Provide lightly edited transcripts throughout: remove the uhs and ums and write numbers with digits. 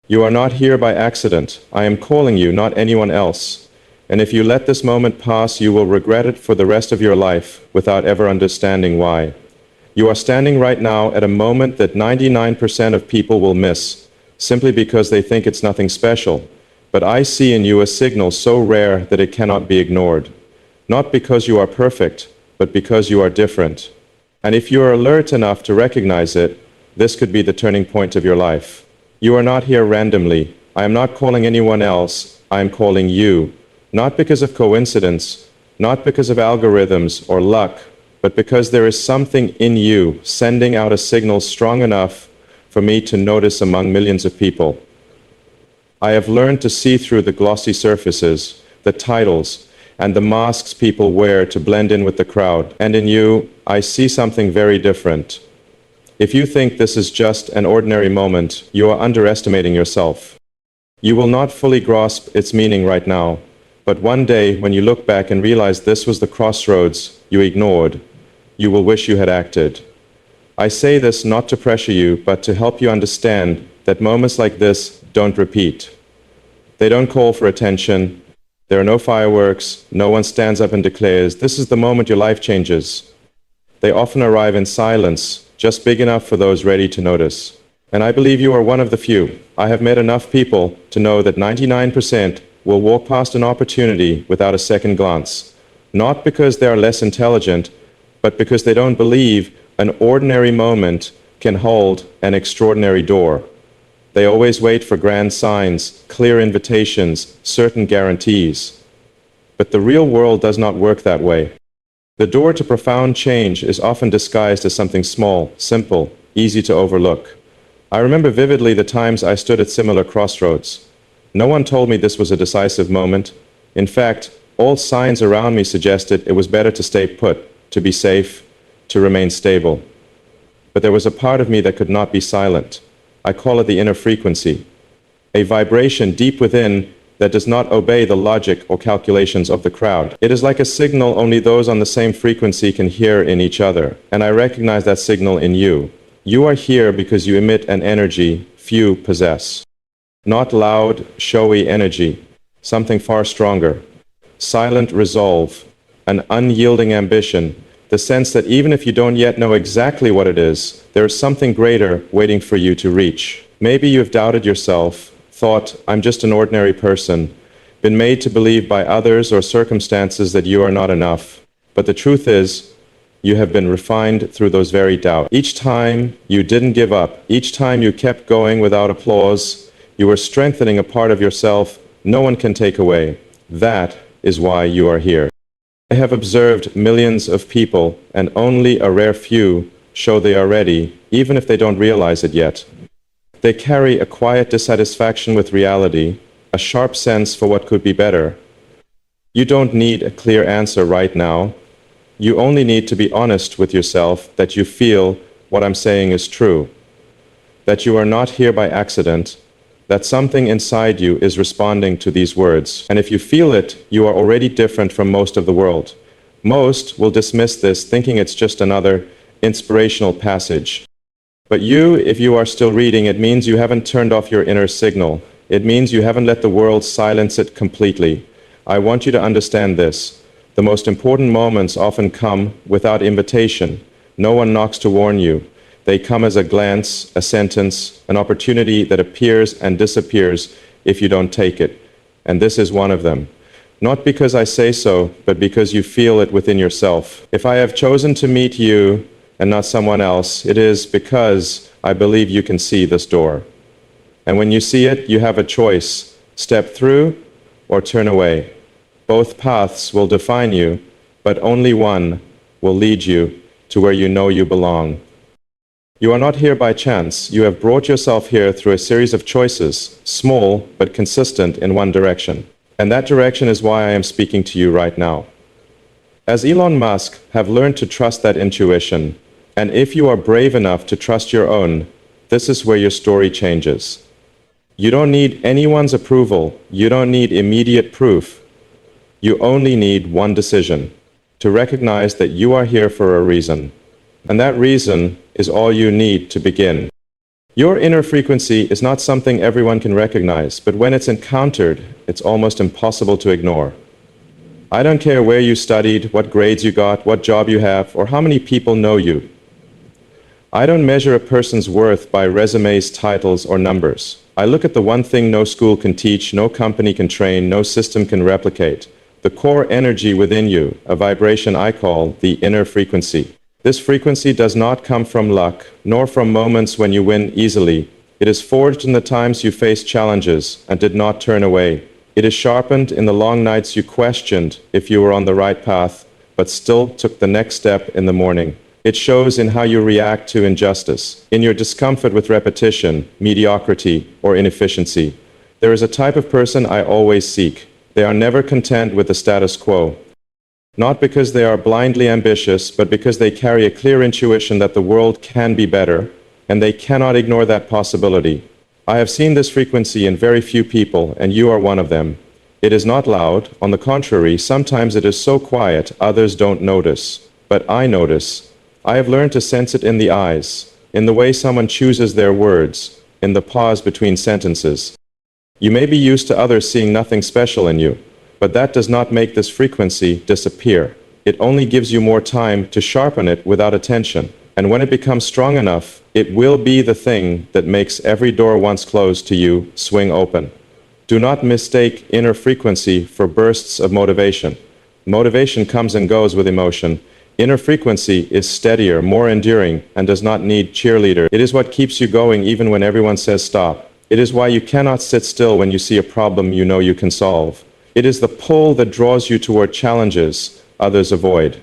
You are not here by accident. I am calling you, not anyone else. And if you let this moment pass, you will regret it for the rest of your life without ever understanding why. You are standing right now at a moment that 99% of people will miss, simply because they think it's nothing special. But I see in you a signal so rare that it cannot be ignored. Not because you are perfect, but because you are different. And if you are alert enough to recognize it, this could be the turning point of your life. You are not here randomly. I am not calling anyone else. I am calling you. Not because of coincidence, not because of algorithms or luck, but because there is something in you sending out a signal strong enough for me to notice among millions of people. I have learned to see through the glossy surfaces, the titles, and the masks people wear to blend in with the crowd. And in you, I see something very different. If you think this is just an ordinary moment, you are underestimating yourself. You will not fully grasp its meaning right now, but one day when you look back and realize this was the crossroads you ignored, you will wish you had acted. I say this not to pressure you, but to help you understand that moments like this don't repeat. They don't call for attention. There are no fireworks. No one stands up and declares, "This is the moment your life changes." They often arrive in silence, just big enough for those ready to notice. And I believe you are one of the few. I have met enough people to know that 99% will walk past an opportunity without a second glance. Not because they are less intelligent, but because they don't believe an ordinary moment can hold an extraordinary door. They always wait for grand signs, clear invitations, certain guarantees. But the real world does not work that way. The door to profound change is often disguised as something small, simple, easy to overlook. I remember vividly the times I stood at similar crossroads. No one told me this was a decisive moment. In fact, all signs around me suggested it was better to stay put, to be safe, to remain stable. But there was a part of me that could not be silent. I call it the inner frequency, a vibration deep within that does not obey the logic or calculations of the crowd. It is like a signal only those on the same frequency can hear in each other, and I recognize that signal in you. You are here because you emit an energy few possess. Not loud, showy energy, something far stronger. Silent resolve, an unyielding ambition, the sense that even if you don't yet know exactly what it is, there is something greater waiting for you to reach. Maybe you've doubted yourself, thought, "I'm just an ordinary person," been made to believe by others or circumstances that you are not enough. But the truth is, you have been refined through those very doubts. Each time you didn't give up, each time you kept going without applause, you were strengthening a part of yourself no one can take away. That is why you are here. I have observed millions of people, and only a rare few show they are ready, even if they don't realize it yet. They carry a quiet dissatisfaction with reality, a sharp sense for what could be better. You don't need a clear answer right now. You only need to be honest with yourself that you feel what I'm saying is true, that you are not here by accident, that something inside you is responding to these words. And if you feel it, you are already different from most of the world. Most will dismiss this, thinking it's just another inspirational passage. But you, if you are still reading, it means you haven't turned off your inner signal. It means you haven't let the world silence it completely. I want you to understand this. The most important moments often come without invitation. No one knocks to warn you. They come as a glance, a sentence, an opportunity that appears and disappears if you don't take it. And this is one of them. Not because I say so, but because you feel it within yourself. If I have chosen to meet you and not someone else, it is because I believe you can see this door. And when you see it, you have a choice. Step through or turn away. Both paths will define you, but only one will lead you to where you know you belong. You are not here by chance. You have brought yourself here through a series of choices, small but consistent in one direction. And that direction is why I am speaking to you right now. As Elon Musk, have learned to trust that intuition, and if you are brave enough to trust your own, this is where your story changes. You don't need anyone's approval. You don't need immediate proof. You only need one decision, to recognize that you are here for a reason. And that reason is all you need to begin. Your inner frequency is not something everyone can recognize, but when it's encountered, it's almost impossible to ignore. I don't care where you studied, what grades you got, what job you have, or how many people know you. I don't measure a person's worth by resumes, titles, or numbers. I look at the one thing no school can teach, no company can train, no system can replicate. The core energy within you, a vibration I call the inner frequency. This frequency does not come from luck, nor from moments when you win easily. It is forged in the times you faced challenges and did not turn away. It is sharpened in the long nights you questioned if you were on the right path, but still took the next step in the morning. It shows in how you react to injustice, in your discomfort with repetition, mediocrity, or inefficiency. There is a type of person I always seek. They are never content with the status quo. Not because they are blindly ambitious, but because they carry a clear intuition that the world can be better, and they cannot ignore that possibility. I have seen this frequency in very few people, and you are one of them. It is not loud. On the contrary, sometimes it is so quiet, others don't notice. But I notice. I have learned to sense it in the eyes, in the way someone chooses their words, in the pause between sentences. You may be used to others seeing nothing special in you, but that does not make this frequency disappear. It only gives you more time to sharpen it without attention. And when it becomes strong enough, it will be the thing that makes every door once closed to you swing open. Do not mistake inner frequency for bursts of motivation. Motivation comes and goes with emotion. Inner frequency is steadier, more enduring, and does not need cheerleader. It is what keeps you going even when everyone says stop. It is why you cannot sit still when you see a problem you know you can solve. It is the pull that draws you toward challenges others avoid.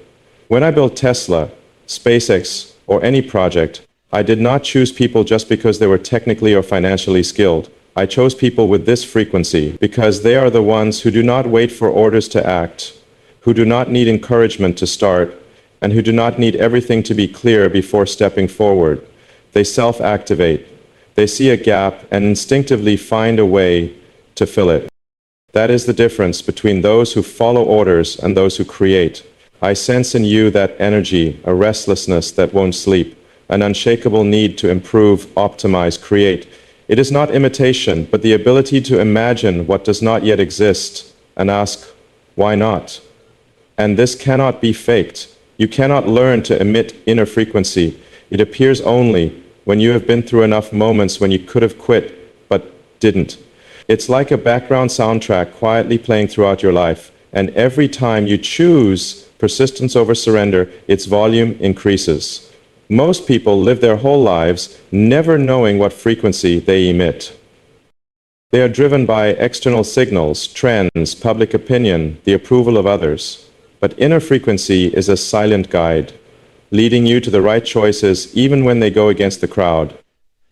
When I built Tesla, SpaceX, or any project, I did not choose people just because they were technically or financially skilled. I chose people with this frequency because they are the ones who do not wait for orders to act, who do not need encouragement to start, and who do not need everything to be clear before stepping forward. They self-activate. They see a gap and instinctively find a way to fill it. That is the difference between those who follow orders and those who create. I sense in you that energy, a restlessness that won't sleep, an unshakable need to improve, optimize, create. It is not imitation, but the ability to imagine what does not yet exist and ask, why not? And this cannot be faked. You cannot learn to emit inner frequency. It appears only when you have been through enough moments when you could have quit, but didn't. It's like a background soundtrack quietly playing throughout your life, and every time you choose persistence over surrender, its volume increases. Most people live their whole lives never knowing what frequency they emit. They are driven by external signals, trends, public opinion, the approval of others. But inner frequency is a silent guide, leading you to the right choices even when they go against the crowd.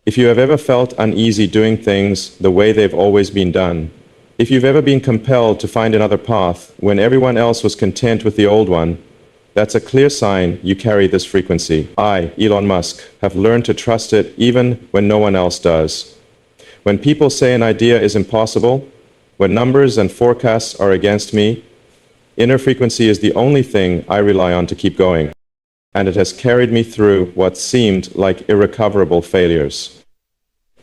If you have ever felt uneasy doing things the way they've always been done, if you've ever been compelled to find another path when everyone else was content with the old one, that's a clear sign you carry this frequency. I, Elon Musk, have learned to trust it even when no one else does. When people say an idea is impossible, when numbers and forecasts are against me, inner frequency is the only thing I rely on to keep going, and it has carried me through what seemed like irrecoverable failures.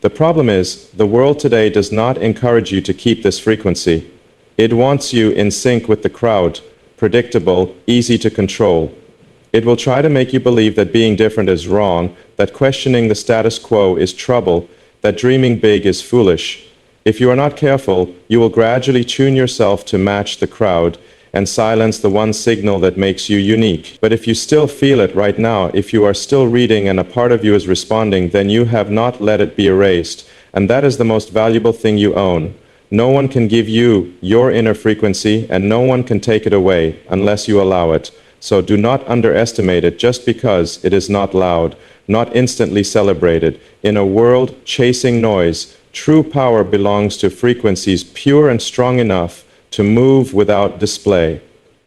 The problem is, the world today does not encourage you to keep this frequency. It wants you in sync with the crowd, predictable, easy to control. It will try to make you believe that being different is wrong, that questioning the status quo is trouble, that dreaming big is foolish. If you are not careful, you will gradually tune yourself to match the crowd and silence the one signal that makes you unique. But if you still feel it right now, if you are still reading and a part of you is responding, then you have not let it be erased. And that is the most valuable thing you own. No one can give you your inner frequency, and no one can take it away unless you allow it. So do not underestimate it just because it is not loud, not instantly celebrated. In a world chasing noise, true power belongs to frequencies pure and strong enough to move without display.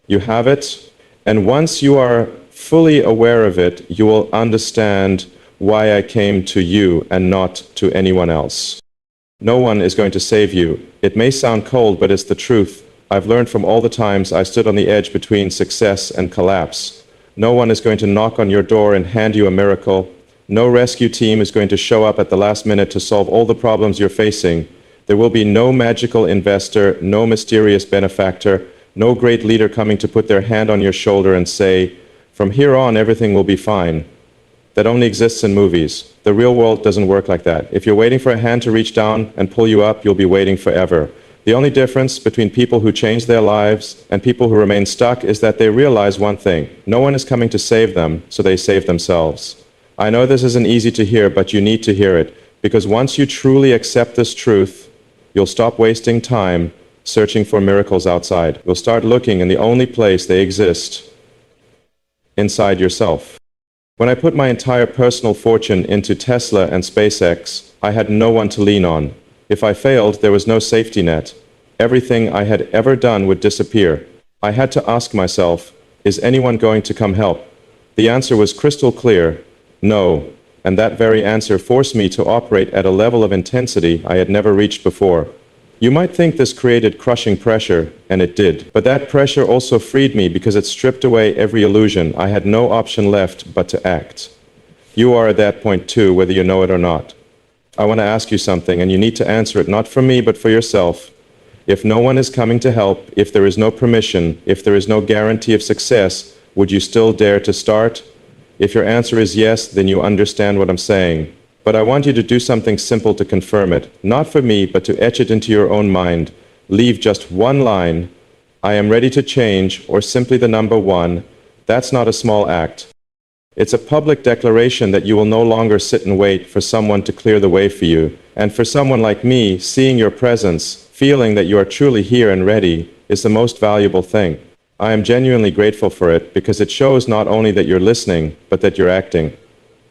You have it, and once you are fully aware of it, you will understand why I came to you and not to anyone else. No one is going to save you. It may sound cold, but it's the truth. I've learned from all the times I stood on the edge between success and collapse. No one is going to knock on your door and hand you a miracle. No rescue team is going to show up at the last minute to solve all the problems you're facing. There will be no magical investor, no mysterious benefactor, no great leader coming to put their hand on your shoulder and say, "From here on, everything will be fine." That only exists in movies. The real world doesn't work like that. If you're waiting for a hand to reach down and pull you up, you'll be waiting forever. The only difference between people who change their lives and people who remain stuck is that they realize one thing. No one is coming to save them, so they save themselves. I know this isn't easy to hear, but you need to hear it, because once you truly accept this truth, you'll stop wasting time searching for miracles outside. You'll start looking in the only place they exist, inside yourself. When I put my entire personal fortune into Tesla and SpaceX, I had no one to lean on. If I failed, there was no safety net. Everything I had ever done would disappear. I had to ask myself, is anyone going to come help? The answer was crystal clear, no. And that very answer forced me to operate at a level of intensity I had never reached before. You might think this created crushing pressure, and it did. But that pressure also freed me because it stripped away every illusion. I had no option left but to act. You are at that point too, whether you know it or not. I want to ask you something, and you need to answer it not for me, but for yourself. If no one is coming to help, if there is no permission, if there is no guarantee of success, would you still dare to start? If your answer is yes, then you understand what I'm saying. But I want you to do something simple to confirm it. Not for me, but to etch it into your own mind. Leave just one line, "I am ready to change," or simply the number 1. That's not a small act. It's a public declaration that you will no longer sit and wait for someone to clear the way for you. And for someone like me, seeing your presence, feeling that you are truly here and ready, is the most valuable thing. I am genuinely grateful for it because it shows not only that you're listening, but that you're acting.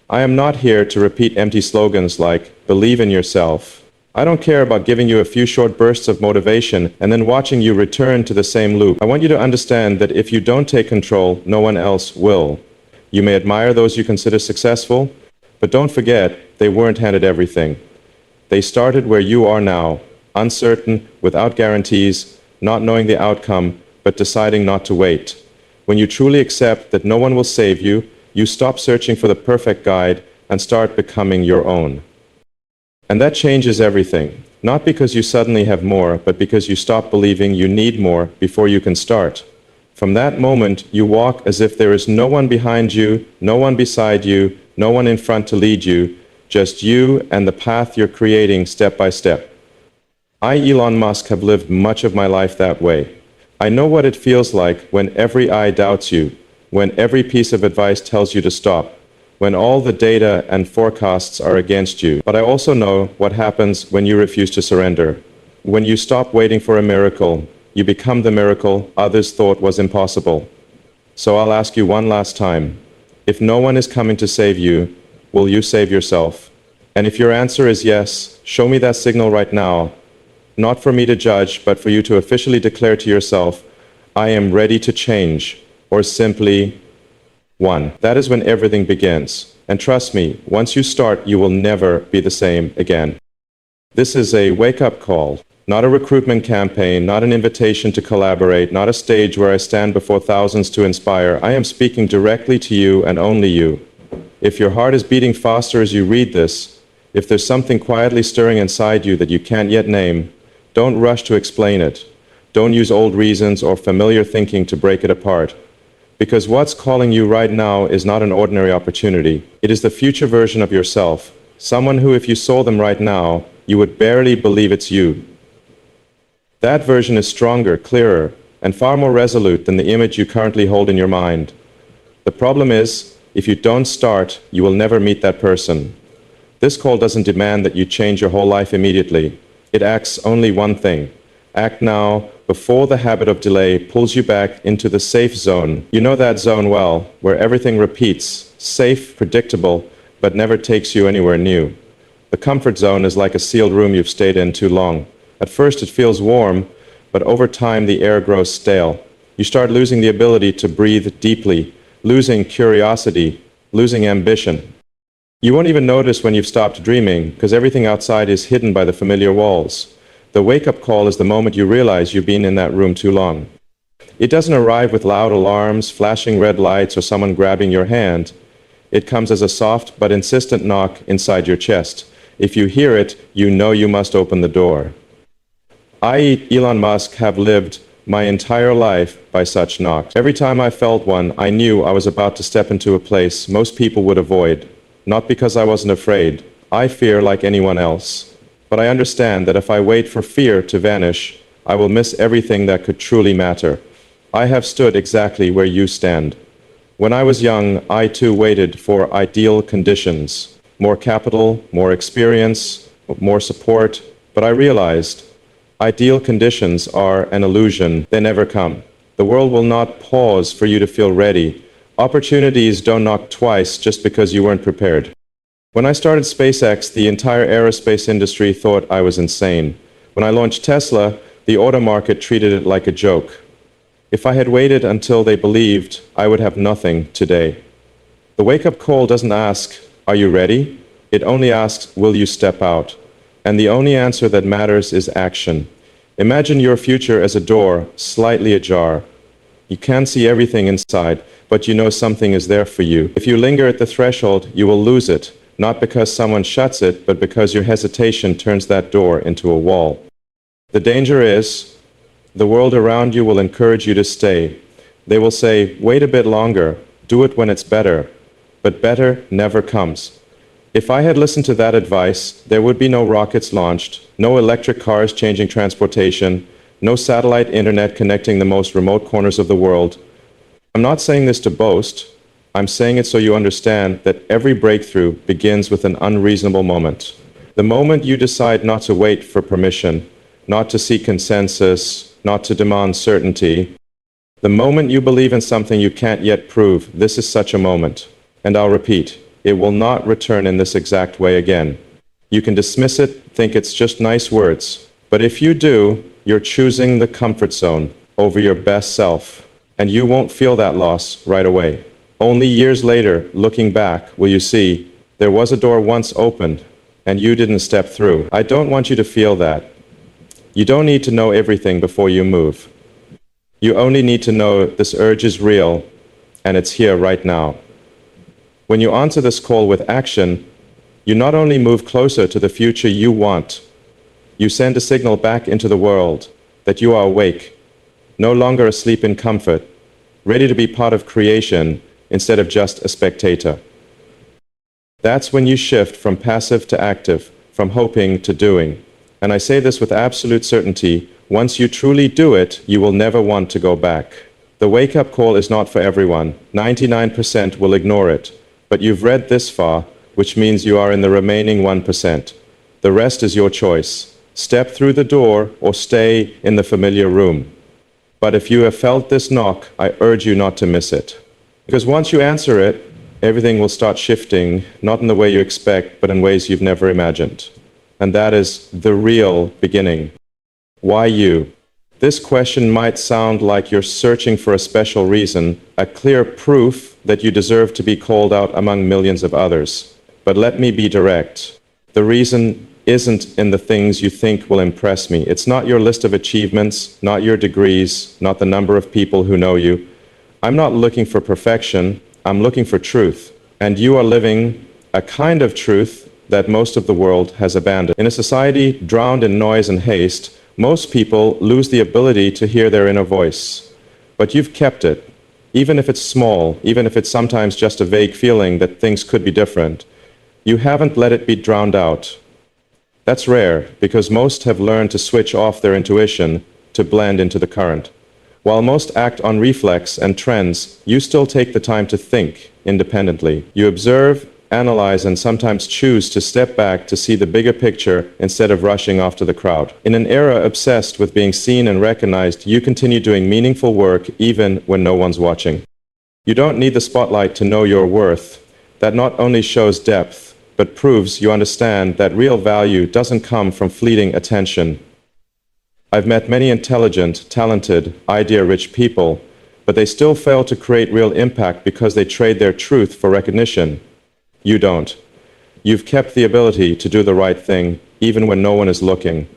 I am not here to repeat empty slogans like, "Believe in yourself." I don't care about giving you a few short bursts of motivation and then watching you return to the same loop. I want you to understand that if you don't take control, no one else will. You may admire those you consider successful, but don't forget, they weren't handed everything. They started where you are now, uncertain, without guarantees, not knowing the outcome, but deciding not to wait. When you truly accept that no one will save you, you stop searching for the perfect guide and start becoming your own. And that changes everything. Not because you suddenly have more, but because you stop believing you need more before you can start. From that moment, you walk as if there is no one behind you, no one beside you, no one in front to lead you, just you and the path you're creating step by step. I, Elon Musk, have lived much of my life that way. I know what it feels like when every eye doubts you, when every piece of advice tells you to stop, when all the data and forecasts are against you. But I also know what happens when you refuse to surrender. When you stop waiting for a miracle, you become the miracle others thought was impossible. So I'll ask you one last time. If no one is coming to save you, will you save yourself? And if your answer is yes, show me that signal right now. Not for me to judge, but for you to officially declare to yourself, "I am ready to change," or simply, 1. That is when everything begins. And trust me, once you start, you will never be the same again. This is a wake-up call. Not a recruitment campaign, not an invitation to collaborate, not a stage where I stand before thousands to inspire. I am speaking directly to you and only you. If your heart is beating faster as you read this, if there's something quietly stirring inside you that you can't yet name, don't rush to explain it. Don't use old reasons or familiar thinking to break it apart. Because what's calling you right now is not an ordinary opportunity. It is the future version of yourself. Someone who, if you saw them right now, you would barely believe it's you. That version is stronger, clearer, and far more resolute than the image you currently hold in your mind. The problem is, if you don't start, you will never meet that person. This call doesn't demand that you change your whole life immediately. It asks only one thing. Act now, before the habit of delay pulls you back into the safe zone. You know that zone well, where everything repeats, safe, predictable, but never takes you anywhere new. The comfort zone is like a sealed room you've stayed in too long. At first it feels warm, but over time the air grows stale. You start losing the ability to breathe deeply, losing curiosity, losing ambition. You won't even notice when you've stopped dreaming, because everything outside is hidden by the familiar walls. The wake-up call is the moment you realize you've been in that room too long. It doesn't arrive with loud alarms, flashing red lights, or someone grabbing your hand. It comes as a soft but insistent knock inside your chest. If you hear it, you know you must open the door. I, Elon Musk, have lived my entire life by such knocks. Every time I felt one, I knew I was about to step into a place most people would avoid. Not because I wasn't afraid. I fear like anyone else. But I understand that if I wait for fear to vanish, I will miss everything that could truly matter. I have stood exactly where you stand. When I was young, I too waited for ideal conditions. More capital, more experience, more support. But I realized ideal conditions are an illusion. They never come. The world will not pause for you to feel ready. Opportunities don't knock twice just because you weren't prepared. When I started SpaceX, the entire aerospace industry thought I was insane. When I launched Tesla, the auto market treated it like a joke. If I had waited until they believed, I would have nothing today. The wake-up call doesn't ask, "Are you ready?" It only asks, "Will you step out?" And the only answer that matters is action. Imagine your future as a door, slightly ajar. You can't see everything inside, but you know something is there for you. If you linger at the threshold, you will lose it, not because someone shuts it, but because your hesitation turns that door into a wall. The danger is, the world around you will encourage you to stay. They will say, "Wait a bit longer, do it when it's better." But better never comes. If I had listened to that advice, there would be no rockets launched, no electric cars changing transportation, no satellite internet connecting the most remote corners of the world. I'm not saying this to boast. I'm saying it so you understand that every breakthrough begins with an unreasonable moment. The moment you decide not to wait for permission, not to seek consensus, not to demand certainty, the moment you believe in something you can't yet prove, this is such a moment. And I'll repeat, it will not return in this exact way again. You can dismiss it, think it's just nice words. But if you do, you're choosing the comfort zone over your best self. And you won't feel that loss right away. Only years later, looking back, will you see, there was a door once opened, and you didn't step through. I don't want you to feel that. You don't need to know everything before you move. You only need to know this urge is real, and it's here right now. When you answer this call with action, you not only move closer to the future you want, you send a signal back into the world that you are awake, no longer asleep in comfort, ready to be part of creation instead of just a spectator. That's when you shift from passive to active, from hoping to doing. And I say this with absolute certainty, once you truly do it, you will never want to go back. The wake-up call is not for everyone. 99% will ignore it. But you've read this far, which means you are in the remaining 1%. The rest is your choice. Step through the door or stay in the familiar room. But if you have felt this knock, I urge you not to miss it. Because once you answer it, everything will start shifting, not in the way you expect, but in ways you've never imagined. And that is the real beginning. Why you? This question might sound like you're searching for a special reason, a clear proof that you deserve to be called out among millions of others. But let me be direct. The reason isn't in the things you think will impress me. It's not your list of achievements, not your degrees, not the number of people who know you. I'm not looking for perfection, I'm looking for truth. And you are living a kind of truth that most of the world has abandoned. In a society drowned in noise and haste, most people lose the ability to hear their inner voice. But you've kept it, even if it's small, even if it's sometimes just a vague feeling that things could be different. You haven't let it be drowned out. That's rare, because most have learned to switch off their intuition to blend into the current. While most act on reflex and trends, you still take the time to think independently. You observe, analyze, and sometimes choose to step back to see the bigger picture instead of rushing after the crowd. In an era obsessed with being seen and recognized, you continue doing meaningful work even when no one's watching. You don't need the spotlight to know your worth. That not only shows depth, but proves you understand that real value doesn't come from fleeting attention. I've met many intelligent, talented, idea-rich people, but they still fail to create real impact because they trade their truth for recognition. You don't. You've kept the ability to do the right thing, even when no one is looking.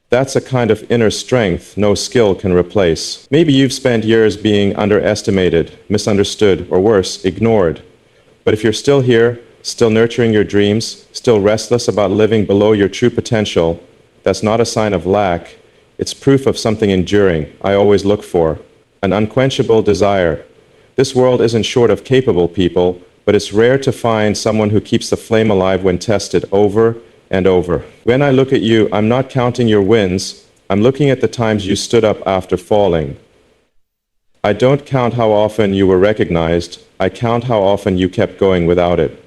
That's a kind of inner strength no skill can replace. Maybe you've spent years being underestimated, misunderstood, or worse, ignored. But if you're still here, still nurturing your dreams, still restless about living below your true potential, that's not a sign of lack. It's proof of something enduring I always look for, an unquenchable desire. This world isn't short of capable people, but it's rare to find someone who keeps the flame alive when tested over and over. When I look at you, I'm not counting your wins. I'm looking at the times you stood up after falling. I don't count how often you were recognized. I count how often you kept going without it.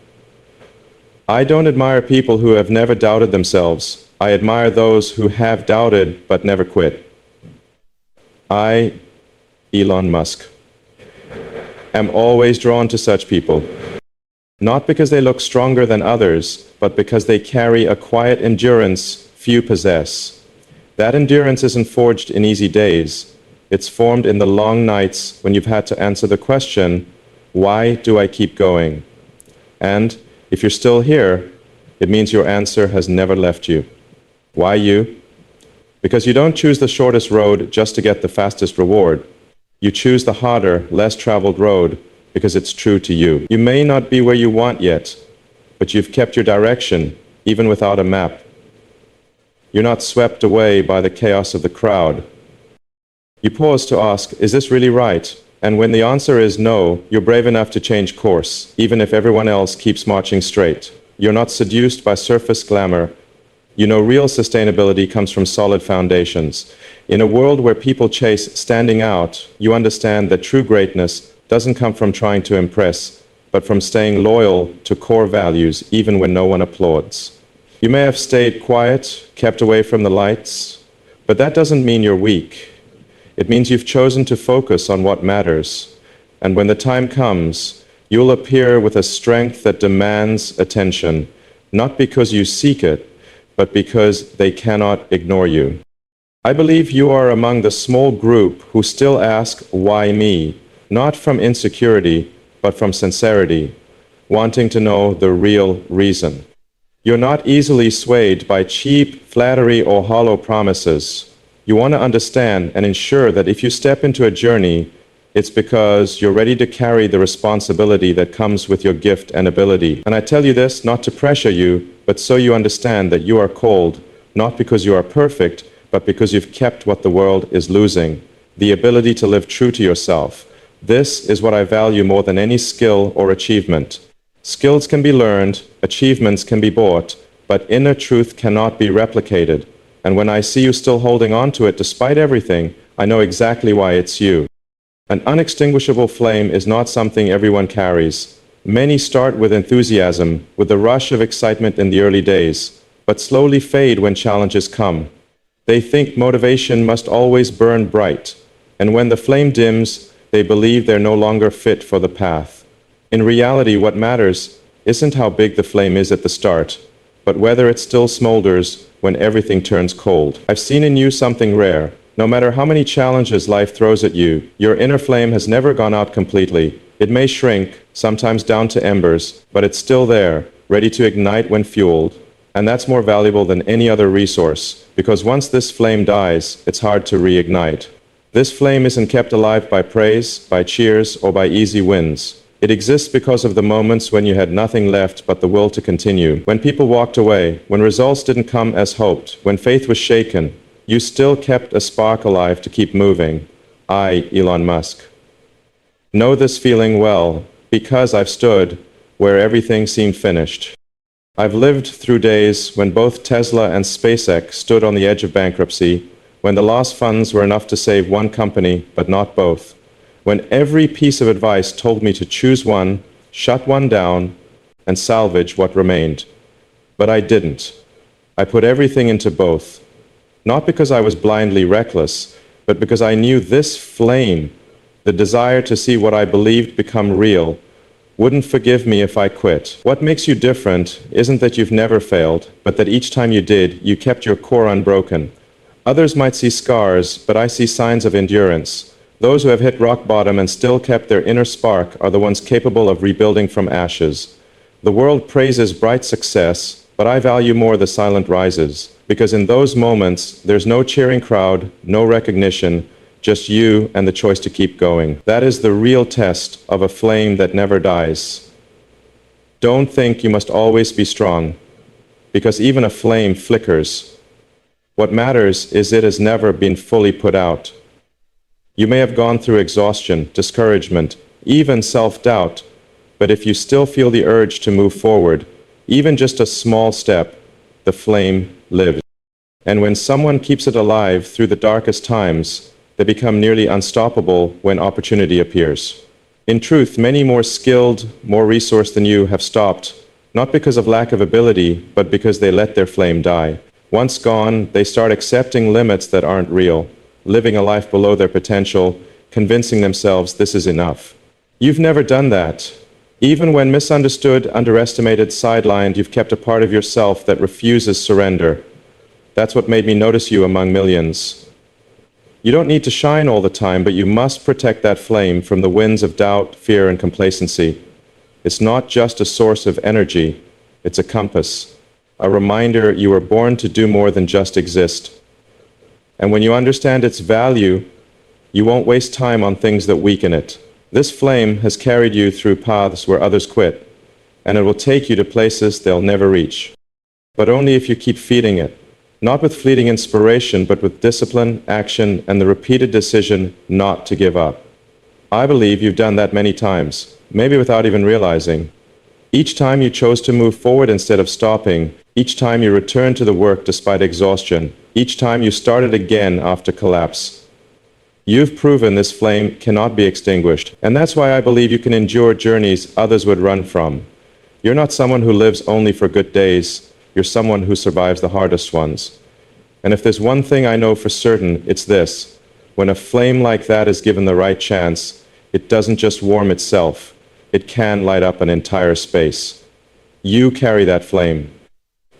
I don't admire people who have never doubted themselves. I admire those who have doubted but never quit. I, Elon Musk, am always drawn to such people. Not because they look stronger than others, but because they carry a quiet endurance few possess. That endurance isn't forged in easy days. It's formed in the long nights when you've had to answer the question, why do I keep going? And if you're still here, it means your answer has never left you. Why you? Because you don't choose the shortest road just to get the fastest reward. You choose the harder, less traveled road because it's true to you. You may not be where you want yet, but you've kept your direction, even without a map. You're not swept away by the chaos of the crowd. You pause to ask, is this really right? And when the answer is no, you're brave enough to change course, even if everyone else keeps marching straight. You're not seduced by surface glamour. You know real sustainability comes from solid foundations. In a world where people chase standing out, you understand that true greatness doesn't come from trying to impress, but from staying loyal to core values even when no one applauds. You may have stayed quiet, kept away from the lights, but that doesn't mean you're weak. It means you've chosen to focus on what matters. And when the time comes, you'll appear with a strength that demands attention, not because you seek it, but because they cannot ignore you. I believe you are among the small group who still ask, why me? Not from insecurity, but from sincerity, wanting to know the real reason. You're not easily swayed by cheap flattery or hollow promises. You want to understand and ensure that if you step into a journey, it's because you're ready to carry the responsibility that comes with your gift and ability. And I tell you this not to pressure you, but so you understand that you are called, not because you are perfect, but because you've kept what the world is losing, the ability to live true to yourself. This is what I value more than any skill or achievement. Skills can be learned, achievements can be bought, but inner truth cannot be replicated. And when I see you still holding on to it despite everything, I know exactly why it's you. An unextinguishable flame is not something everyone carries. Many start with enthusiasm, with the rush of excitement in the early days, but slowly fade when challenges come. They think motivation must always burn bright, and when the flame dims, they believe they're no longer fit for the path. In reality, what matters isn't how big the flame is at the start, but whether it still smolders when everything turns cold. I've seen in you something rare. No matter how many challenges life throws at you, your inner flame has never gone out completely. It may shrink, sometimes down to embers, but it's still there, ready to ignite when fueled. And that's more valuable than any other resource, because once this flame dies, it's hard to reignite. This flame isn't kept alive by praise, by cheers, or by easy wins. It exists because of the moments when you had nothing left but the will to continue. When people walked away, when results didn't come as hoped, when faith was shaken, you still kept a spark alive to keep moving. I, Elon Musk, know this feeling well, because I've stood where everything seemed finished. I've lived through days when both Tesla and SpaceX stood on the edge of bankruptcy, when the lost funds were enough to save one company, but not both. When every piece of advice told me to choose one, shut one down, and salvage what remained. But I didn't. I put everything into both. Not because I was blindly reckless, but because I knew this flame, the desire to see what I believed become real, wouldn't forgive me if I quit. What makes you different isn't that you've never failed, but that each time you did, you kept your core unbroken. Others might see scars, but I see signs of endurance. Those who have hit rock bottom and still kept their inner spark are the ones capable of rebuilding from ashes. The world praises bright success, but I value more the silent rises, because in those moments, there's no cheering crowd, no recognition, just you and the choice to keep going. That is the real test of a flame that never dies. Don't think you must always be strong, because even a flame flickers. What matters is it has never been fully put out. You may have gone through exhaustion, discouragement, even self-doubt, but if you still feel the urge to move forward, even just a small step, the flame lives. And when someone keeps it alive through the darkest times, they become nearly unstoppable when opportunity appears. In truth, many more skilled, more resourced than you have stopped, not because of lack of ability, but because they let their flame die. Once gone, they start accepting limits that aren't real, living a life below their potential, convincing themselves this is enough. You've never done that. Even when misunderstood, underestimated, sidelined, you've kept a part of yourself that refuses surrender. That's what made me notice you among millions. You don't need to shine all the time, but you must protect that flame from the winds of doubt, fear, and complacency. It's not just a source of energy, it's a compass, a reminder you were born to do more than just exist. And when you understand its value, you won't waste time on things that weaken it. This flame has carried you through paths where others quit, and it will take you to places they'll never reach. But only if you keep feeding it. Not with fleeting inspiration, but with discipline, action, and the repeated decision not to give up. I believe you've done that many times, maybe without even realizing. Each time you chose to move forward instead of stopping, each time you returned to the work despite exhaustion, each time you started again after collapse. You've proven this flame cannot be extinguished, and that's why I believe you can endure journeys others would run from. You're not someone who lives only for good days. You're someone who survives the hardest ones. And if there's one thing I know for certain, it's this. When a flame like that is given the right chance, it doesn't just warm itself. It can light up an entire space. You carry that flame.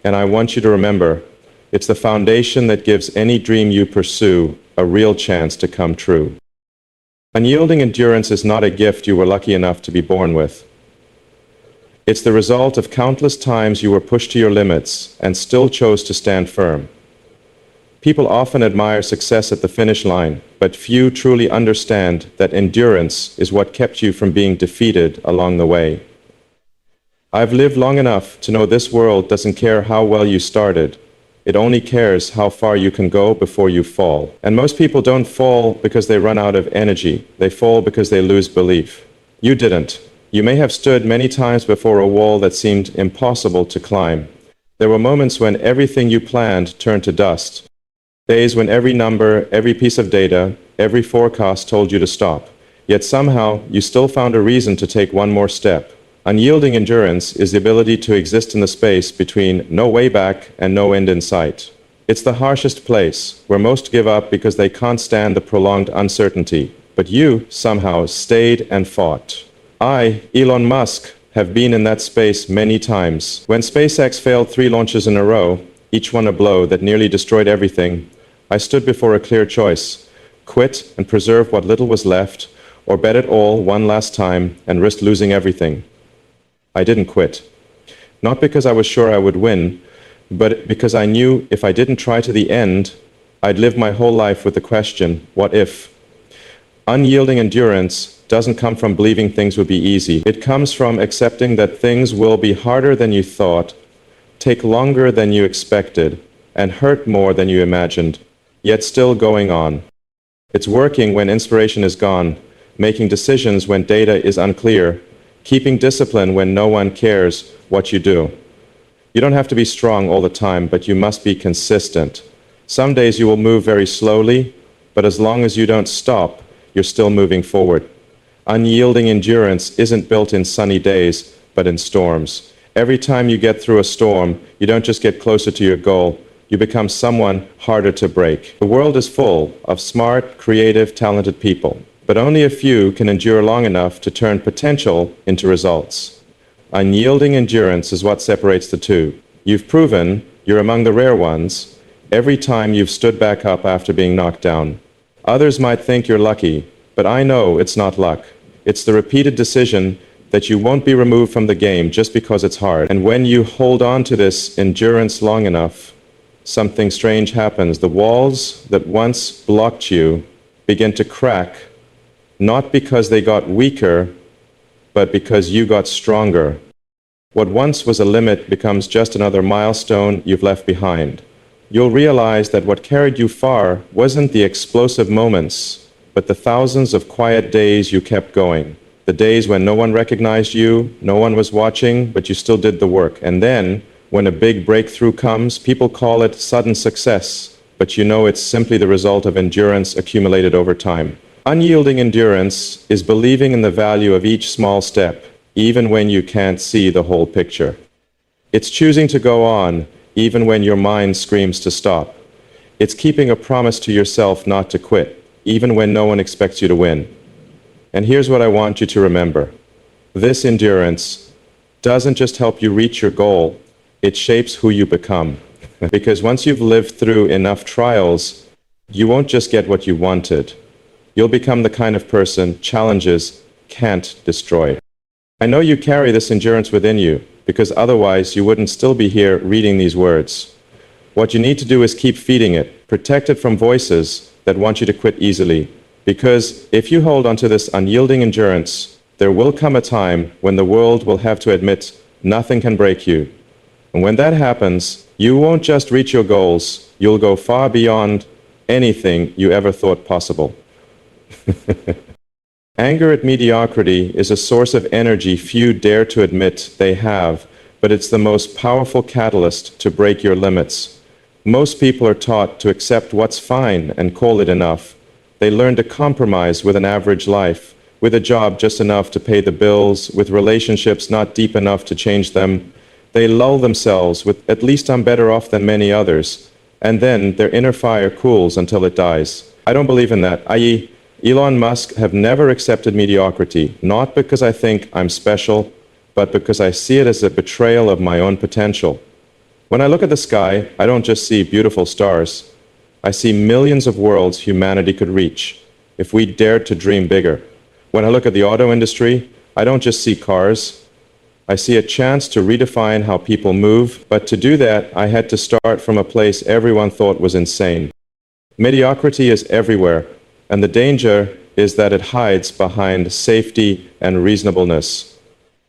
And I want you to remember, it's the foundation that gives any dream you pursue a real chance to come true. Unyielding endurance is not a gift you were lucky enough to be born with. It's the result of countless times you were pushed to your limits and still chose to stand firm. People often admire success at the finish line, but few truly understand that endurance is what kept you from being defeated along the way. I've lived long enough to know this world doesn't care how well you started. It only cares how far you can go before you fall. And most people don't fall because they run out of energy. They fall because they lose belief. You didn't. You may have stood many times before a wall that seemed impossible to climb. There were moments when everything you planned turned to dust. Days when every number, every piece of data, every forecast told you to stop. Yet somehow, you still found a reason to take one more step. Unyielding endurance is the ability to exist in the space between no way back and no end in sight. It's the harshest place, where most give up because they can't stand the prolonged uncertainty. But you, somehow, stayed and fought. I, Elon Musk, have been in that space many times. When SpaceX failed 3 launches in a row, each one a blow that nearly destroyed everything, I stood before a clear choice: quit and preserve what little was left, or bet it all one last time and risk losing everything. I didn't quit. Not because I was sure I would win, but because I knew if I didn't try to the end, I'd live my whole life with the question, what if? Unyielding endurance doesn't come from believing things would be easy. It comes from accepting that things will be harder than you thought, take longer than you expected, and hurt more than you imagined, yet still going on. It's working when inspiration is gone, making decisions when data is unclear, keeping discipline when no one cares what you do. You don't have to be strong all the time, but you must be consistent. Some days you will move very slowly, but as long as you don't stop, you're still moving forward. Unyielding endurance isn't built in sunny days, but in storms. Every time you get through a storm, you don't just get closer to your goal, you become someone harder to break. The world is full of smart, creative, talented people, but only a few can endure long enough to turn potential into results. Unyielding endurance is what separates the two. You've proven you're among the rare ones every time you've stood back up after being knocked down. Others might think you're lucky, but I know it's not luck. It's the repeated decision that you won't be removed from the game just because it's hard. And when you hold on to this endurance long enough, something strange happens. The walls that once blocked you begin to crack, not because they got weaker, but because you got stronger. What once was a limit becomes just another milestone you've left behind. You'll realize that what carried you far wasn't the explosive moments, but the thousands of quiet days you kept going. The days when no one recognized you, no one was watching, but you still did the work. And then, when a big breakthrough comes, people call it sudden success, but you know it's simply the result of endurance accumulated over time. Unyielding endurance is believing in the value of each small step, even when you can't see the whole picture. It's choosing to go on, even when your mind screams to stop. It's keeping a promise to yourself not to quit, even when no one expects you to win. And here's what I want you to remember. This endurance doesn't just help you reach your goal, it shapes who you become. Because once you've lived through enough trials, you won't just get what you wanted. You'll become the kind of person challenges can't destroy. I know you carry this endurance within you, because otherwise you wouldn't still be here reading these words. What you need to do is keep feeding it, protect it from voices that want you to quit easily. Because if you hold onto this unyielding endurance, there will come a time when the world will have to admit nothing can break you. And when that happens, you won't just reach your goals, you'll go far beyond anything you ever thought possible. Anger at mediocrity is a source of energy few dare to admit they have, but it's the most powerful catalyst to break your limits. Most people are taught to accept what's fine and call it enough. They learn to compromise with an average life, with a job just enough to pay the bills, with relationships not deep enough to change them. They lull themselves with, at least I'm better off than many others, and then their inner fire cools until it dies. I don't believe in that, i.e., Elon Musk have never accepted mediocrity, not because I think I'm special, but because I see it as a betrayal of my own potential. When I look at the sky, I don't just see beautiful stars. I see millions of worlds humanity could reach, if we dared to dream bigger. When I look at the auto industry, I don't just see cars. I see a chance to redefine how people move, but to do that, I had to start from a place everyone thought was insane. Mediocrity is everywhere. And the danger is that it hides behind safety and reasonableness.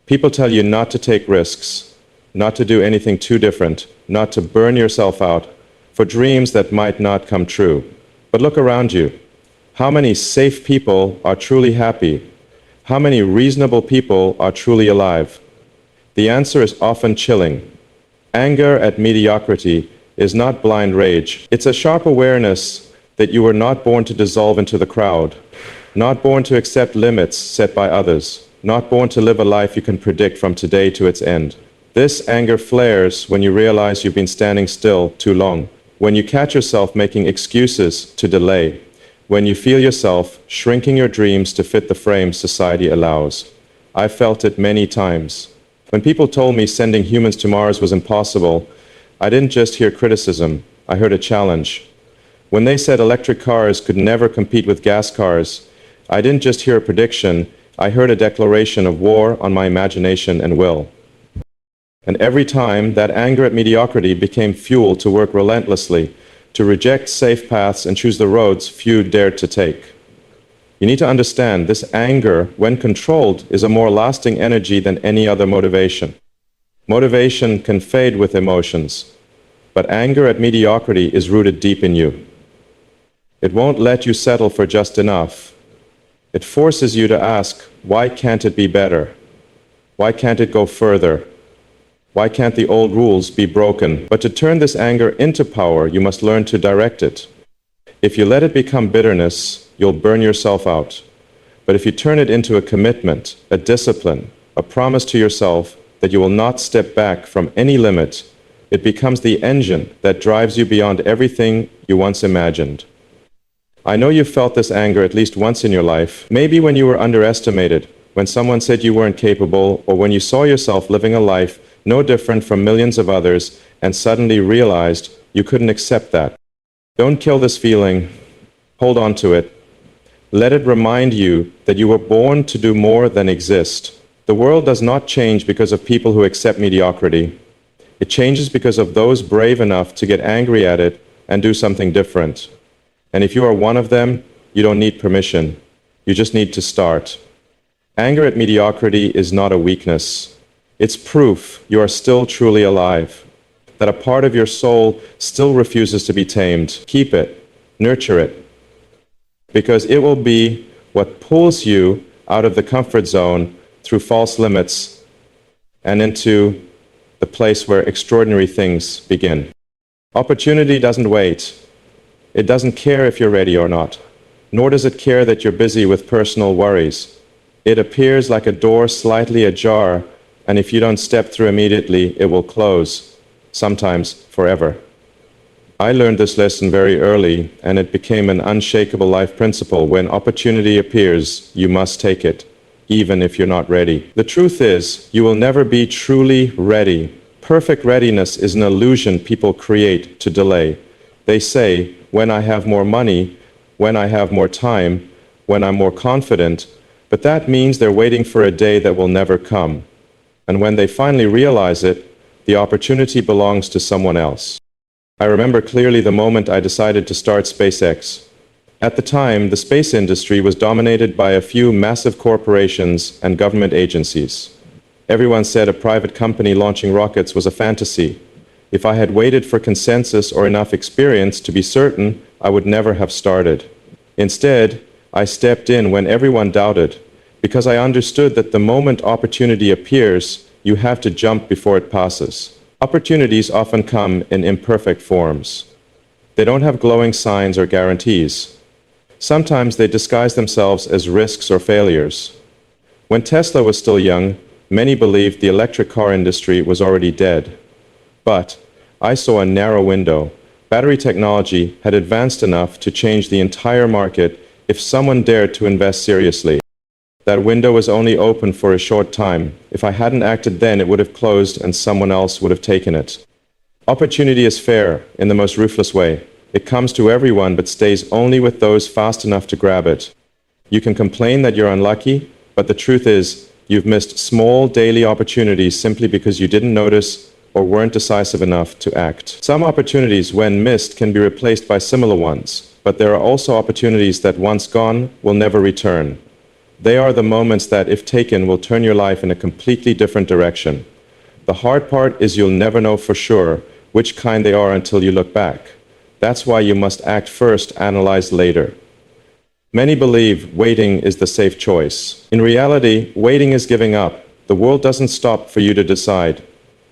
People tell you not to take risks, not to do anything too different, not to burn yourself out for dreams that might not come true. But look around you. How many safe people are truly happy? How many reasonable people are truly alive? The answer is often chilling. Anger at mediocrity is not blind rage. It's a sharp awareness that you were not born to dissolve into the crowd, not born to accept limits set by others, not born to live a life you can predict from today to its end. This anger flares when you realize you've been standing still too long, when you catch yourself making excuses to delay, when you feel yourself shrinking your dreams to fit the frame society allows. I've felt it many times. When people told me sending humans to Mars was impossible, I didn't just hear criticism, I heard a challenge. When they said electric cars could never compete with gas cars, I didn't just hear a prediction, I heard a declaration of war on my imagination and will. And every time, that anger at mediocrity became fuel to work relentlessly, to reject safe paths and choose the roads few dared to take. You need to understand, this anger, when controlled, is a more lasting energy than any other motivation. Motivation can fade with emotions, but anger at mediocrity is rooted deep in you. It won't let you settle for just enough. It forces you to ask, why can't it be better? Why can't it go further? Why can't the old rules be broken? But to turn this anger into power, you must learn to direct it. If you let it become bitterness, you'll burn yourself out. But if you turn it into a commitment, a discipline, a promise to yourself that you will not step back from any limit, it becomes the engine that drives you beyond everything you once imagined. I know you've felt this anger at least once in your life, maybe when you were underestimated, when someone said you weren't capable, or when you saw yourself living a life no different from millions of others and suddenly realized you couldn't accept that. Don't kill this feeling. Hold on to it. Let it remind you that you were born to do more than exist. The world does not change because of people who accept mediocrity. It changes because of those brave enough to get angry at it and do something different. And if you are one of them, you don't need permission. You just need to start. Anger at mediocrity is not a weakness. It's proof you are still truly alive, that a part of your soul still refuses to be tamed. Keep it, nurture it, because it will be what pulls you out of the comfort zone through false limits and into the place where extraordinary things begin. Opportunity doesn't wait. It doesn't care if you're ready or not, nor does it care that you're busy with personal worries. It appears like a door slightly ajar, and if you don't step through immediately, it will close, sometimes forever. I learned this lesson very early, and it became an unshakable life principle. When opportunity appears, you must take it, even if you're not ready. The truth is, you will never be truly ready. Perfect readiness is an illusion people create to delay. They say, when I have more money, when I have more time, when I'm more confident, but that means they're waiting for a day that will never come. And when they finally realize it, the opportunity belongs to someone else. I remember clearly the moment I decided to start SpaceX. At the time, the space industry was dominated by a few massive corporations and government agencies. Everyone said a private company launching rockets was a fantasy. If I had waited for consensus or enough experience to be certain, I would never have started. Instead, I stepped in when everyone doubted, because I understood that the moment opportunity appears, you have to jump before it passes. Opportunities often come in imperfect forms. They don't have glowing signs or guarantees. Sometimes they disguise themselves as risks or failures. When Tesla was still young, many believed the electric car industry was already dead. But I saw a narrow window. Battery technology had advanced enough to change the entire market if someone dared to invest seriously. That window was only open for a short time. If I hadn't acted then, it would have closed and someone else would have taken it. Opportunity is fair in the most ruthless way. It comes to everyone but stays only with those fast enough to grab it. You can complain that you're unlucky, but the truth is, you've missed small daily opportunities simply because you didn't notice or weren't decisive enough to act. Some opportunities, when missed, can be replaced by similar ones, but there are also opportunities that once gone will never return. They are the moments that, if taken, will turn your life in a completely different direction. The hard part is you'll never know for sure which kind they are until you look back. That's why you must act first, analyze later. Many believe waiting is the safe choice. In reality, waiting is giving up. The world doesn't stop for you to decide.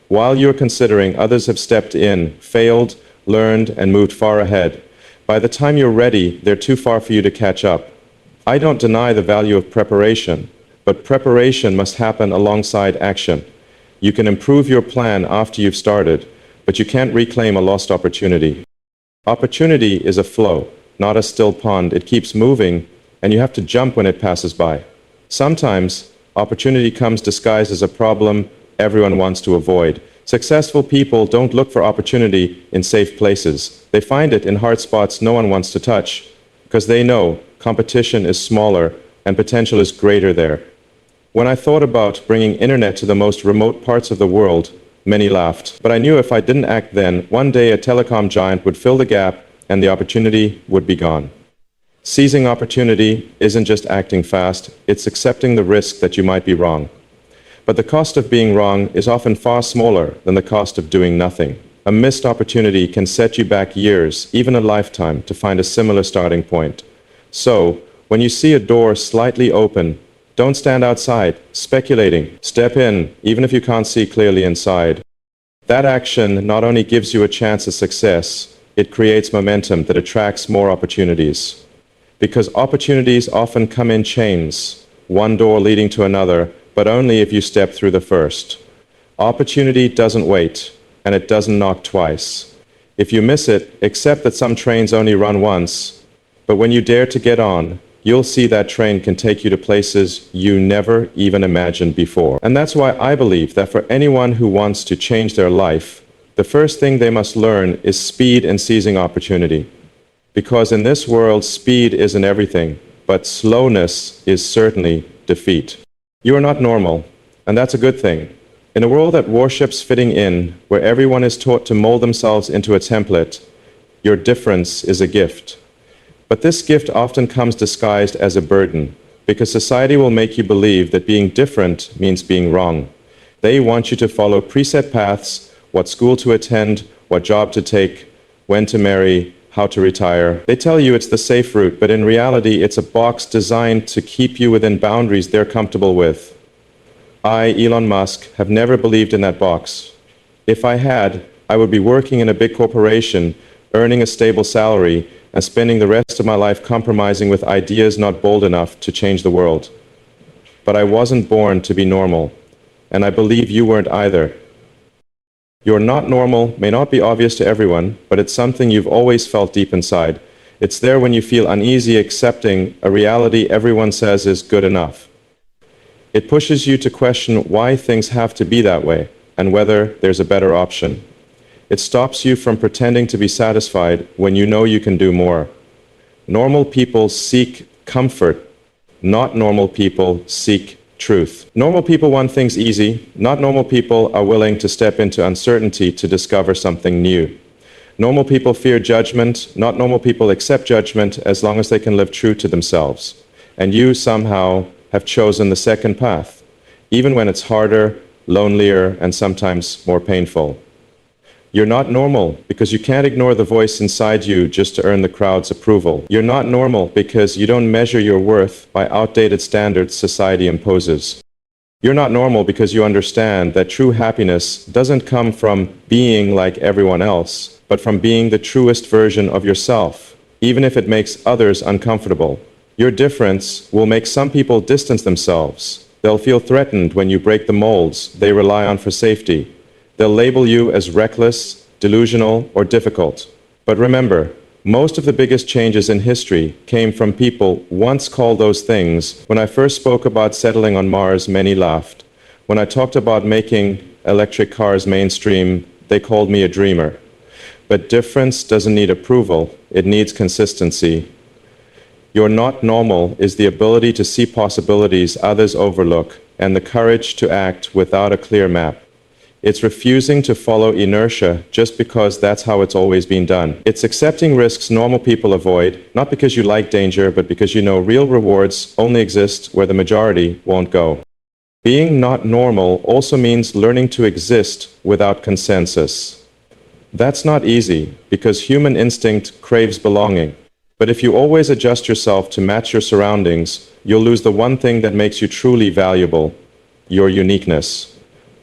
While you're considering, others have stepped in, failed, learned, and moved far ahead. By the time you're ready, they're too far for you to catch up. I don't deny the value of preparation, but preparation must happen alongside action. You can improve your plan after you've started, but you can't reclaim a lost opportunity. Opportunity is a flow, not a still pond. It keeps moving, and you have to jump when it passes by. Sometimes, opportunity comes disguised as a problem everyone wants to avoid. Successful people don't look for opportunity in safe places. They find it in hard spots no one wants to touch, because they know competition is smaller and potential is greater there. When I thought about bringing internet to the most remote parts of the world, many laughed. But I knew if I didn't act then, one day a telecom giant would fill the gap and the opportunity would be gone. Seizing opportunity isn't just acting fast, it's accepting the risk that you might be wrong. But the cost of being wrong is often far smaller than the cost of doing nothing. A missed opportunity can set you back years, even a lifetime, to find a similar starting point. So, when you see a door slightly open, don't stand outside, speculating. Step in, even if you can't see clearly inside. That action not only gives you a chance of success, it creates momentum that attracts more opportunities. Because opportunities often come in chains, one door leading to another, but only if you step through the first. Opportunity doesn't wait, and it doesn't knock twice. If you miss it, accept that some trains only run once. But when you dare to get on, you'll see that train can take you to places you never even imagined before. And that's why I believe that for anyone who wants to change their life, the first thing they must learn is speed and seizing opportunity. Because in this world, speed isn't everything, but slowness is certainly defeat. You are not normal, and that's a good thing. In a world that worships fitting in, where everyone is taught to mold themselves into a template, your difference is a gift. But this gift often comes disguised as a burden, because society will make you believe that being different means being wrong. They want you to follow preset paths, what school to attend, what job to take, when to marry, how to retire. They tell you it's the safe route, but in reality, it's a box designed to keep you within boundaries they're comfortable with. I, Elon Musk, have never believed in that box. If I had, I would be working in a big corporation, earning a stable salary, and spending the rest of my life compromising with ideas not bold enough to change the world. But I wasn't born to be normal, and I believe you weren't either. You're not normal may not be obvious to everyone, but it's something you've always felt deep inside. It's there when you feel uneasy accepting a reality everyone says is good enough. It pushes you to question why things have to be that way, and whether there's a better option. It stops you from pretending to be satisfied when you know you can do more. Normal people seek comfort. Not normal people seek truth. Normal people want things easy. Not normal people are willing to step into uncertainty to discover something new. Normal people fear judgment. Not normal people accept judgment as long as they can live true to themselves. And you somehow have chosen the second path, even when it's harder, lonelier, and sometimes more painful. You're not normal because you can't ignore the voice inside you just to earn the crowd's approval. You're not normal because you don't measure your worth by outdated standards society imposes. You're not normal because you understand that true happiness doesn't come from being like everyone else, but from being the truest version of yourself, even if it makes others uncomfortable. Your difference will make some people distance themselves. They'll feel threatened when you break the molds they rely on for safety. They'll label you as reckless, delusional, or difficult. But remember, most of the biggest changes in history came from people once called those things. When I first spoke about settling on Mars, many laughed. When I talked about making electric cars mainstream, they called me a dreamer. But difference doesn't need approval, it needs consistency. You're not normal is the ability to see possibilities others overlook and the courage to act without a clear map. It's refusing to follow inertia just because that's how it's always been done. It's accepting risks normal people avoid, not because you like danger, but because you know real rewards only exist where the majority won't go. Being not normal also means learning to exist without consensus. That's not easy because human instinct craves belonging. But if you always adjust yourself to match your surroundings, you'll lose the one thing that makes you truly valuable, your uniqueness.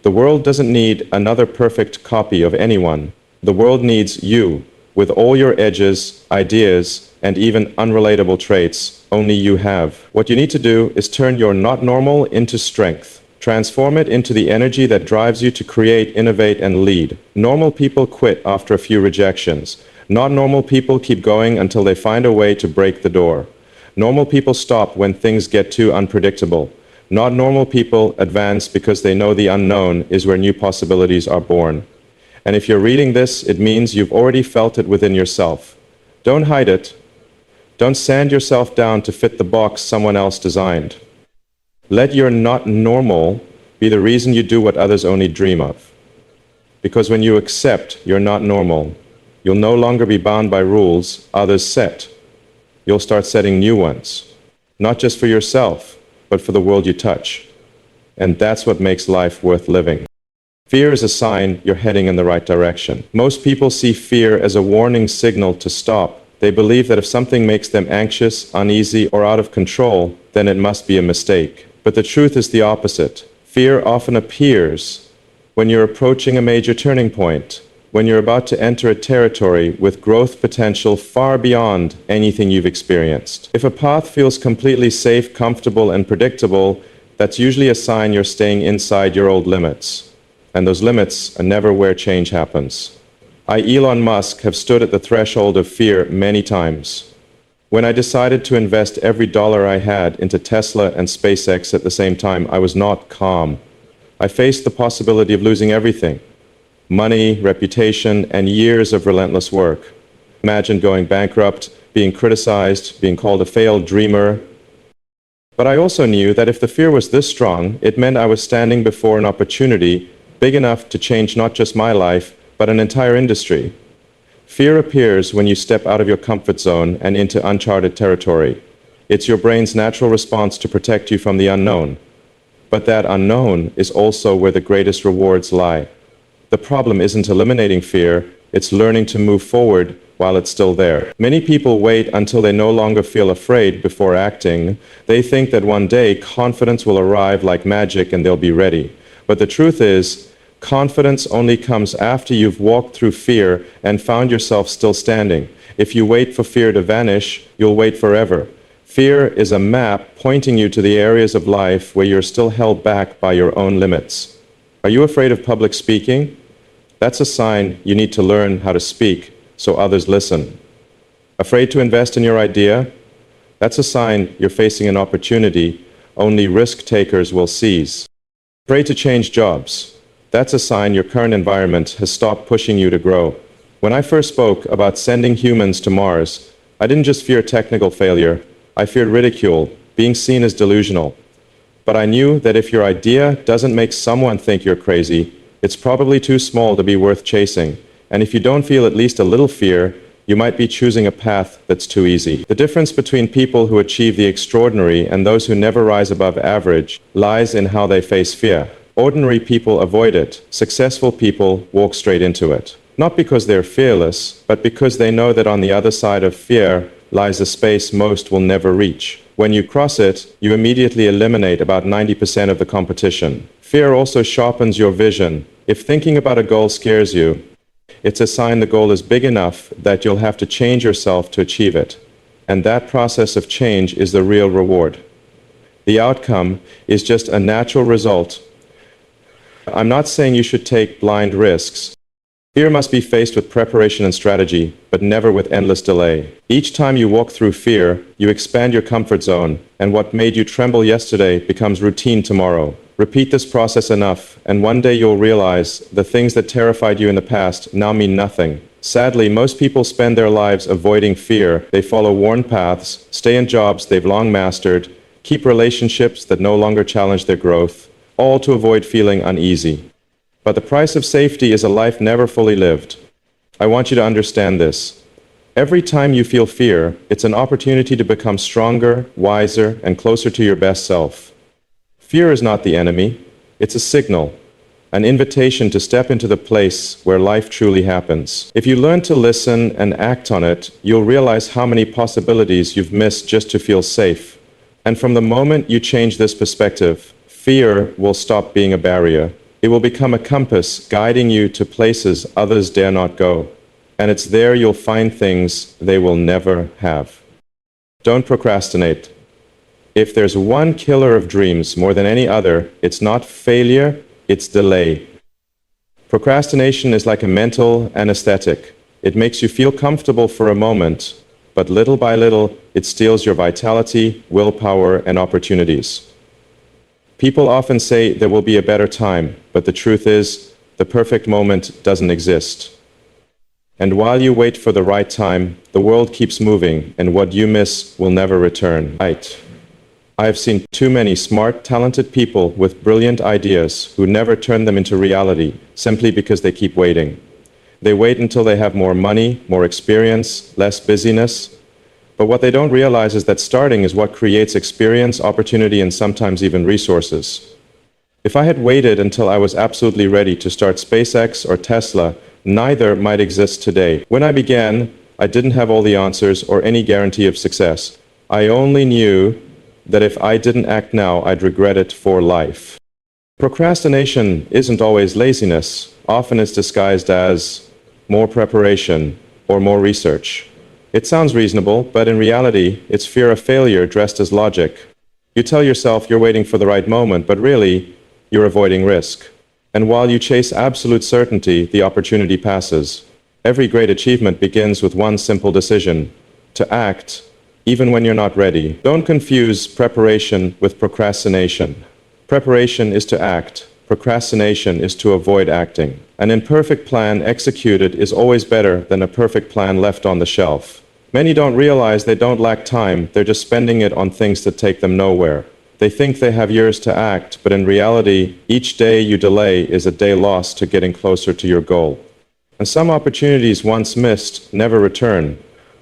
The world doesn't need another perfect copy of anyone. The world needs you, with all your edges, ideas, and even unrelatable traits only you have. What you need to do is turn your not normal into strength. Transform it into the energy that drives you to create, innovate, and lead. Normal people quit after a few rejections. Not normal people keep going until they find a way to break the door. Normal people stop when things get too unpredictable. Not normal people advance because they know the unknown is where new possibilities are born. And if you're reading this, it means you've already felt it within yourself. Don't hide it. Don't sand yourself down to fit the box someone else designed. Let your not normal be the reason you do what others only dream of. Because when you accept you're not normal, you'll no longer be bound by rules others set. You'll start setting new ones, not just for yourself, but for the world you touch. And that's what makes life worth living. Fear is a sign you're heading in the right direction. Most people see fear as a warning signal to stop. They believe that if something makes them anxious, uneasy, or out of control, then it must be a mistake. But the truth is the opposite. Fear often appears when you're approaching a major turning point, when you're about to enter a territory with growth potential far beyond anything you've experienced. If a path feels completely safe, comfortable, and predictable, that's usually a sign you're staying inside your old limits. And those limits are never where change happens. I, Elon Musk, have stood at the threshold of fear many times. When I decided to invest every dollar I had into Tesla and SpaceX at the same time, I was not calm. I faced the possibility of losing everything. Money, reputation, and years of relentless work. Imagine going bankrupt, being criticized, being called a failed dreamer. But I also knew that if the fear was this strong, it meant I was standing before an opportunity big enough to change not just my life, but an entire industry. Fear appears when you step out of your comfort zone and into uncharted territory. It's your brain's natural response to protect you from the unknown. But that unknown is also where the greatest rewards lie. The problem isn't eliminating fear, it's learning to move forward while it's still there. Many people wait until they no longer feel afraid before acting. They think that one day confidence will arrive like magic and they'll be ready. But the truth is, confidence only comes after you've walked through fear and found yourself still standing. If you wait for fear to vanish, you'll wait forever. Fear is a map pointing you to the areas of life where you're still held back by your own limits. Are you afraid of public speaking? That's a sign you need to learn how to speak so others listen. Afraid to invest in your idea? That's a sign you're facing an opportunity only risk takers will seize. Afraid to change jobs? That's a sign your current environment has stopped pushing you to grow. When I first spoke about sending humans to Mars, I didn't just fear technical failure, I feared ridicule, being seen as delusional. But I knew that if your idea doesn't make someone think you're crazy, it's probably too small to be worth chasing. And if you don't feel at least a little fear, you might be choosing a path that's too easy. The difference between people who achieve the extraordinary and those who never rise above average lies in how they face fear. Ordinary people avoid it. Successful people walk straight into it. Not because they're fearless, but because they know that on the other side of fear lies a space most will never reach. When you cross it, you immediately eliminate about 90% of the competition. Fear also sharpens your vision. If thinking about a goal scares you, it's a sign the goal is big enough that you'll have to change yourself to achieve it. And that process of change is the real reward. The outcome is just a natural result. I'm not saying you should take blind risks. Fear must be faced with preparation and strategy, but never with endless delay. Each time you walk through fear, you expand your comfort zone, and what made you tremble yesterday becomes routine tomorrow. Repeat this process enough, and one day you'll realize the things that terrified you in the past now mean nothing. Sadly, most people spend their lives avoiding fear. They follow worn paths, stay in jobs they've long mastered, keep relationships that no longer challenge their growth, all to avoid feeling uneasy. But the price of safety is a life never fully lived. I want you to understand this. Every time you feel fear, it's an opportunity to become stronger, wiser, and closer to your best self. Fear is not the enemy, it's a signal, an invitation to step into the place where life truly happens. If you learn to listen and act on it, you'll realize how many possibilities you've missed just to feel safe. And from the moment you change this perspective, fear will stop being a barrier. It will become a compass guiding you to places others dare not go. And it's there you'll find things they will never have. Don't procrastinate. If there's one killer of dreams more than any other, it's not failure, it's delay. Procrastination is like a mental anesthetic. It makes you feel comfortable for a moment, but little by little, it steals your vitality, willpower, and opportunities. People often say there will be a better time, but the truth is, the perfect moment doesn't exist. And while you wait for the right time, the world keeps moving, and what you miss will never return. Right. I have seen too many smart, talented people with brilliant ideas who never turn them into reality simply because they keep waiting. They wait until they have more money, more experience, less busyness. But what they don't realize is that starting is what creates experience, opportunity, and sometimes even resources. If I had waited until I was absolutely ready to start SpaceX or Tesla, neither might exist today. When I began, I didn't have all the answers or any guarantee of success. I only knew that if I didn't act now, I'd regret it for life. Procrastination isn't always laziness. Often it's disguised as more preparation or more research. It sounds reasonable, but in reality, it's fear of failure dressed as logic. You tell yourself you're waiting for the right moment, but really, you're avoiding risk. And while you chase absolute certainty, the opportunity passes. Every great achievement begins with one simple decision: to act, even when you're not ready. Don't confuse preparation with procrastination. Preparation is to act. Procrastination is to avoid acting. An imperfect plan executed is always better than a perfect plan left on the shelf. Many don't realize they don't lack time, they're just spending it on things that take them nowhere. They think they have years to act, but in reality, each day you delay is a day lost to getting closer to your goal. And some opportunities once missed never return.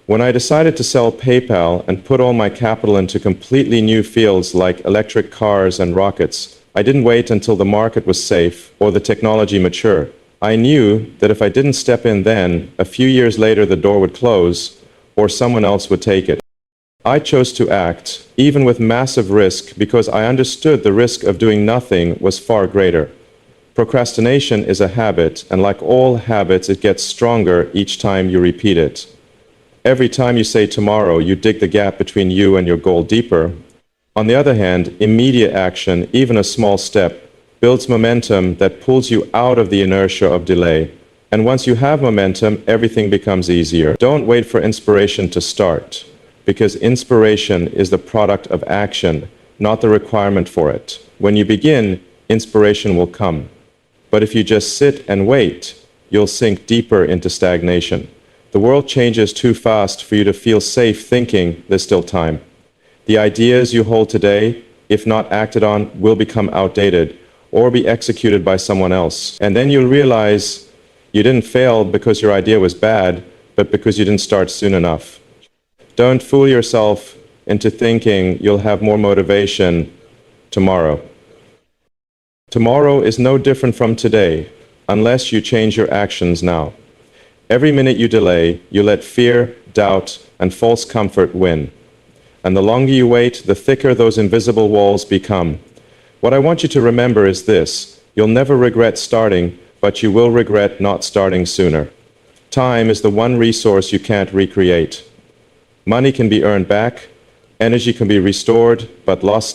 When I decided to sell PayPal and put all my capital into completely new fields like electric cars and rockets, I didn't wait until the market was safe or the technology mature. I knew that if I didn't step in then, a few years later the door would close or someone else would take it. I chose to act, even with massive risk, because I understood the risk of doing nothing was far greater. Procrastination is a habit, and like all habits, it gets stronger each time you repeat it. Every time you say tomorrow, you dig the gap between you and your goal deeper. On the other hand, immediate action, even a small step, builds momentum that pulls you out of the inertia of delay. And once you have momentum, everything becomes easier. Don't wait for inspiration to start, because inspiration is the product of action, not the requirement for it. When you begin, inspiration will come. But if you just sit and wait, you'll sink deeper into stagnation. The world changes too fast for you to feel safe thinking there's still time. The ideas you hold today, if not acted on, will become outdated or be executed by someone else. And then you'll realize you didn't fail because your idea was bad, but because you didn't start soon enough. Don't fool yourself into thinking you'll have more motivation tomorrow. Tomorrow is no different from today, unless you change your actions now. Every minute you delay, you let fear, doubt, and false comfort win. And the longer you wait, the thicker those invisible walls become. What I want you to remember is this: you'll never regret starting, but you will regret not starting sooner. Time is the one resource you can't recreate. Money can be earned back, energy can be restored, but lost